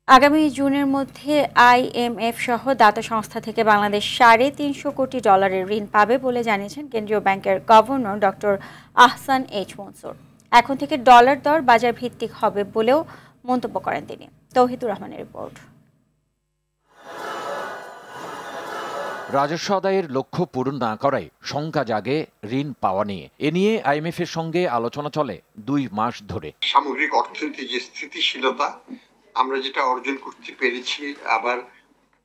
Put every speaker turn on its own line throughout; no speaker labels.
আগামী জুনের মধ্যে আইএমএফ সহ দাতা সংস্থা থেকে বাংলাদেশ $350 কোটি ঋণ পাবে বলে জানিয়েছেন কেন্দ্রীয় ব্যাংকের governor doctor Ahsan H Mansur. এখন থেকে ডলার দর বাজার ভিত্তিক হবে বলেও মন্তব্য করেন তিনি। তৌহিদুর রহমানের রিপোর্ট।
রাজস্ব আদায়ের লক্ষ্য পূরণ না করায় শঙ্কা জাগে ঋণ পাওয়া নিয়ে। এ নিয়ে আইএমএফ এর সঙ্গে আলোচনা চলে 2 মাস ধরে।
সামগ্রিক অর্থনীতির যে স্থিতিশীলতা আমরা যেটা অর্জন করতে পেরেছি আবার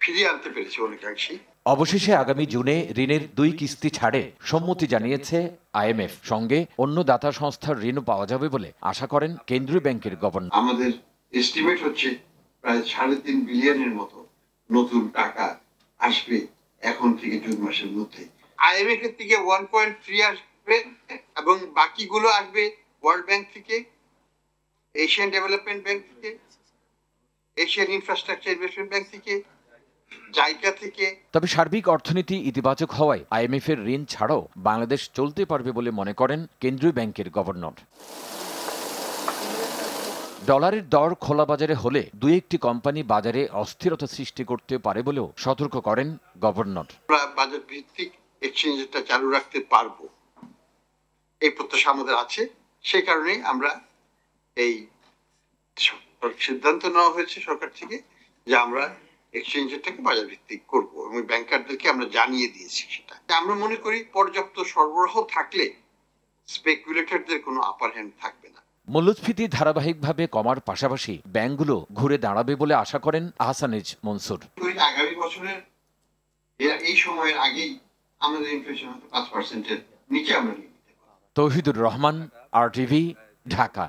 ফিরিয়ে আনতে পেরেছি অনেকাংশেই।
অবশেষে আগামী জুনে ঋণের 2 কিস্তি ছাড়ে সম্মতি জানিয়েছে আইএমএফ। সঙ্গে অন্য দাতা সংস্থার ঋণও পাওয়া যাবে বলে আশা করেন কেন্দ্রীয় ব্যাংকের গভর্নর।
আমাদের এস্টিমেট হচ্ছে প্রায় 3.5 বিলিয়নের মতো নতুন টাকা আসবে এখন থেকে জুন মাসের মধ্যে। আইএমএফ এর থেকে 1.3 আসবে এবং বাকিগুলো আসবে ওয়ার্ল্ড ব্যাংক থেকে, এশিয়ান ডেভেলপমেন্ট ব্যাংক থেকে, এশিয়ান ইনফ্রাস্ট্রাকচার ইনভেস্টমেন্ট ব্যাংক থেকে, জাইকা থেকে।
তবে সার্বিক অর্থনীতি ইতিবাচক হওয়ায় আইএমএফ এর ঋণ ছাড়াও বাংলাদেশ চলতে পারবে বলে মনে করেন কেন্দ্রীয় ব্যাংকের গভর্নর। ডলারের দর খোলা বাজারে হলে 2-1টি কোম্পানি বাজারে অস্থিরতা সৃষ্টি করতে পারে বলেও সতর্ক করেন গভর্নর।
বাজার ভিত্তিক এক্সচেঞ্জটা চালু রাখতে পারবো এই প্রত্যাশা আমাদের আছে। সেই কারণেই আমরা এই সিদ্ধান্ত নেওয়া হয়েছে সরকার থেকে যে আমরা এক্সচেঞ্জটাকে বাজার ভিত্তিক করবো এবং ব্যাংকারদেরকে আমরা জানিয়ে দিয়েছি সেটা। আমরা মনে করি পর্যাপ্ত সরবরাহ থাকলে স্পেকুলেটরদের কোনো আপার হ্যান্ড থাকবে না।
মূল্যস্ফীতি ধারাবাহিকভাবে কমার পাশাপাশি ব্যাংকগুলো ঘুরে দাঁড়াবে বলে আশা করেন আহসান এইচ মনসুর।
আগামী বছরের এই সময়ের আগেই আমাদের ইনফ্লেশন হয়তো 5%-এর নিচে আমরা নিয়ে নিতে পারব।
তৌহিদুর রহমান, RTV, ঢাকা।